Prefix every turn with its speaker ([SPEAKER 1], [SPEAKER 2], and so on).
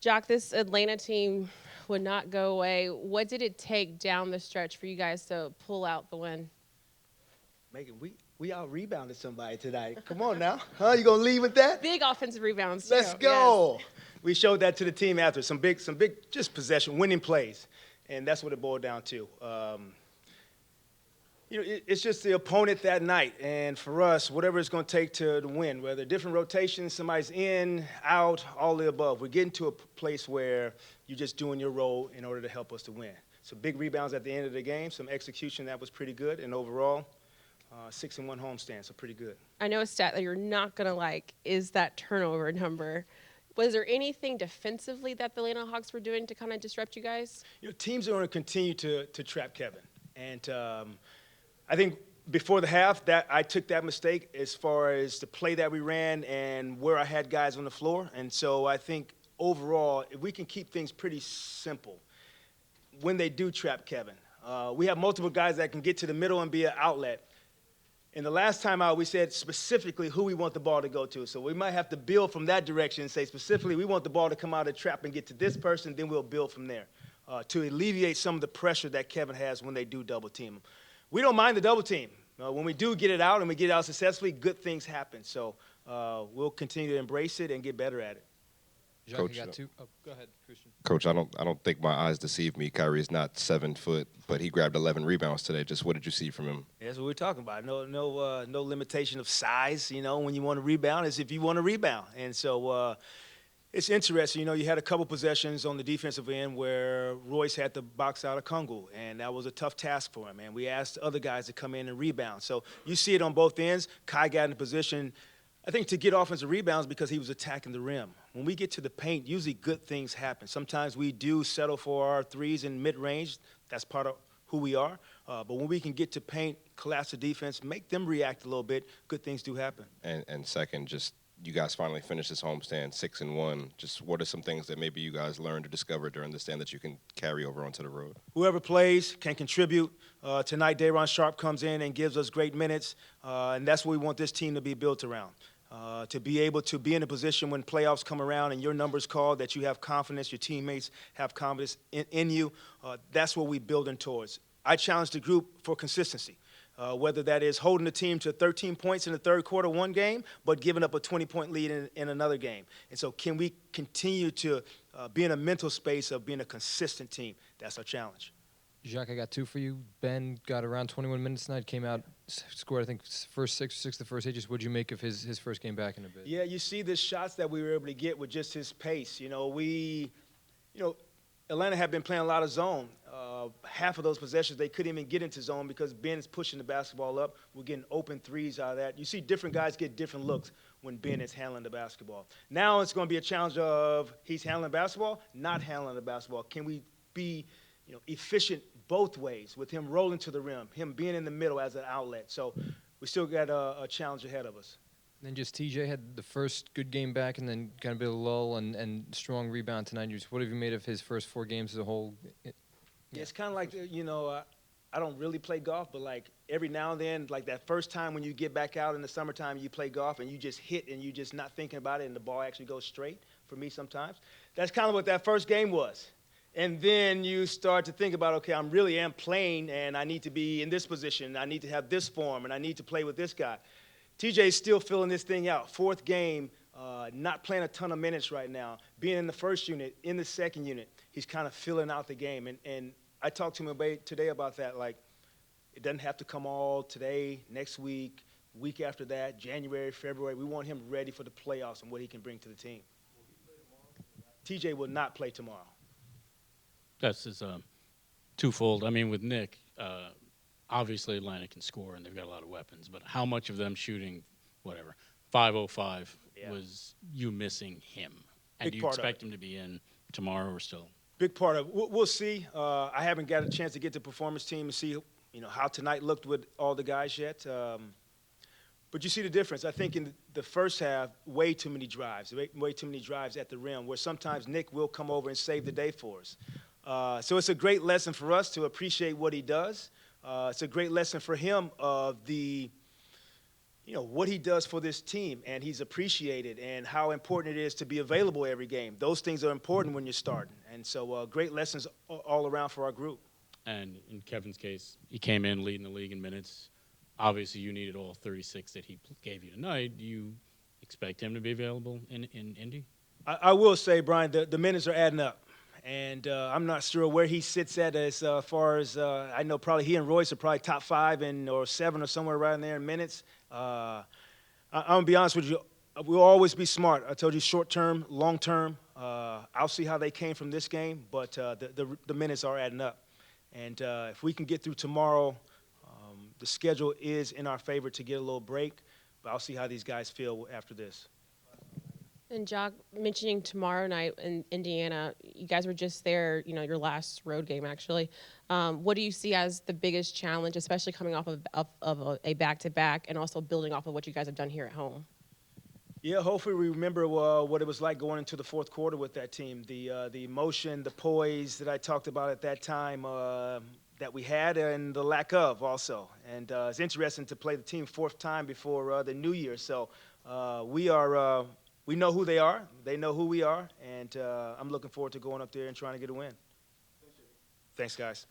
[SPEAKER 1] Jacque, this Atlanta team would not go away. What did it take down the stretch for you guys to pull out the win?
[SPEAKER 2] Megan, we out rebounded somebody tonight. Come on now. Huh? You gonna leave with that?
[SPEAKER 1] Big offensive rebounds, too.
[SPEAKER 2] Let's
[SPEAKER 1] Yes.
[SPEAKER 2] go. We showed that to the team after some big just possession, winning plays, and that's what it boiled down to. It's just the opponent that night, and for us, whatever it's going to take to win, whether different rotations, somebody's in, out, all the above. We're getting to a place where you're just doing your role in order to help us to win. So big rebounds at the end of the game, some execution that was pretty good, and overall, 6-1 homestand, so pretty good.
[SPEAKER 1] I know a stat that you're not going to like is that turnover number. Was there anything defensively that the Atlanta Hawks were doing to kind of disrupt you guys?
[SPEAKER 2] Teams are going to continue to trap Kevin, and I think before the half that I took that mistake as far as the play that we ran and where I had guys on the floor. And so I think overall, if we can keep things pretty simple when they do trap Kevin, we have multiple guys that can get to the middle and be an outlet. And the last time out, we said specifically who we want the ball to go to. So we might have to build from that direction and say specifically we want the ball to come out of the trap and get to this person, then we'll build from there to alleviate some of the pressure that Kevin has when they do double team him. We don't mind the double team. When we do get it out and we get it out successfully, good things happen. So we'll continue to embrace it and get better at it.
[SPEAKER 3] Jacque,
[SPEAKER 4] Coach,
[SPEAKER 3] you got two. Oh, go ahead, Christian.
[SPEAKER 4] Coach, I don't think my eyes deceive me. Kyrie is not 7 foot, but he grabbed 11 rebounds today. Just what did you see from him?
[SPEAKER 2] That's what we're talking about. No limitation of size. When you want to rebound, is if you want to rebound. And so it's interesting. You had a couple possessions on the defensive end where Royce had to box out a Kungu, and that was a tough task for him. And we asked other guys to come in and rebound. So you see it on both ends. Kai got in a position, I think, to get offensive rebounds because he was attacking the rim. When we get to the paint, usually good things happen. Sometimes we do settle for our threes in mid-range. That's part of who we are. But when we can get to paint, collapse the defense, make them react a little bit, good things do happen.
[SPEAKER 4] And second, just you guys finally finished this homestand 6-1. Just what are some things that maybe you guys learned or discovered during the stand that you can carry over onto the road?
[SPEAKER 2] Whoever plays can contribute. Tonight, Day'Ron Sharpe comes in and gives us great minutes, and that's what we want this team to be built around. To be able to be in a position when playoffs come around and your number's called, that you have confidence, your teammates have confidence in you. That's what we're building towards. I challenge the group for consistency, whether that is holding the team to 13 points in the third quarter one game, but giving up a 20-point lead in another game. And so can we continue to be in a mental space of being a consistent team? That's our challenge.
[SPEAKER 3] Jacque, I got two for you. Ben got around 21 minutes tonight, came out, scored, I think, first six the first eight. Just what did you make of his first game back in a bit?
[SPEAKER 2] Yeah, you see the shots that we were able to get with just his pace. Atlanta had been playing a lot of zone. Half of those possessions, they couldn't even get into zone because Ben is pushing the basketball up. We're getting open threes out of that. You see different guys get different looks when Ben is handling the basketball. Now it's going to be a challenge of he's handling the basketball, not handling the basketball. Can we be efficient both ways with him rolling to the rim, him being in the middle as an outlet? So we still got a challenge ahead of us.
[SPEAKER 3] And then just TJ had the first good game back and then kind of a bit of a lull and strong rebound tonight. What have you made of his first 4 games as a whole?
[SPEAKER 2] Yeah. It's kind of like, I don't really play golf, but like every now and then, like that first time when you get back out in the summertime, you play golf and you just hit and you just not thinking about it and the ball actually goes straight for me sometimes. That's kind of what that first game was. And then you start to think about, okay, I really am playing and I need to be in this position. I need to have this form and I need to play with this guy. TJ's still filling this thing out. 4th game, not playing a ton of minutes right now. Being in the first unit, in the second unit, he's kind of filling out the game. And I talked to him today about that. Like, it doesn't have to come all today, next week, week after that, January, February. We want him ready for the playoffs and what he can bring to the team. TJ will not play tomorrow.
[SPEAKER 5] That's twofold. I mean, with Nick, obviously Atlanta can score and they've got a lot of weapons, but how much of them shooting, 505 was you missing him? And
[SPEAKER 2] Big
[SPEAKER 5] do you
[SPEAKER 2] part of
[SPEAKER 5] expect
[SPEAKER 2] it.
[SPEAKER 5] him to be in tomorrow or still?
[SPEAKER 2] Big part of it. We'll see. I haven't got a chance to get the performance team and see how tonight looked with all the guys yet. But you see the difference. I think in the first half, way too many drives at the rim, where sometimes Nick will come over and save the day for us. So it's a great lesson for us to appreciate what he does. It's a great lesson for him of the you know, what he does for this team, and he's appreciated, and how important it is to be available every game. Those things are important when you're starting. And so great lessons all around for our group.
[SPEAKER 5] And in Kevin's case, he came in leading the league in minutes. Obviously, you needed all 36 that he gave you tonight. Do you expect him to be available in Indy?
[SPEAKER 2] I will say, Brian, the minutes are adding up. And I'm not sure where he sits at as far as I know. Probably he and Royce are probably top 5 or 7 or somewhere around there in minutes. I'm gonna be honest with you. We'll always be smart. I told you, short term, long term. I'll see how they came from this game, but the minutes are adding up. And if we can get through tomorrow, the schedule is in our favor to get a little break. But I'll see how these guys feel after this.
[SPEAKER 1] And Jacque, mentioning tomorrow night in Indiana, you guys were just there, you know, your last road game actually. What do you see as the biggest challenge, especially coming off of a back-to-back and also building off of what you guys have done here at home?
[SPEAKER 2] Yeah, hopefully we remember what it was like going into the fourth quarter with that team. The emotion, the poise that I talked about at that time that we had, and the lack of also. And it's interesting to play the team fourth time before the new year. So we know who they are. They know who we are. And I'm looking forward to going up there and trying to get a win. Thanks, guys.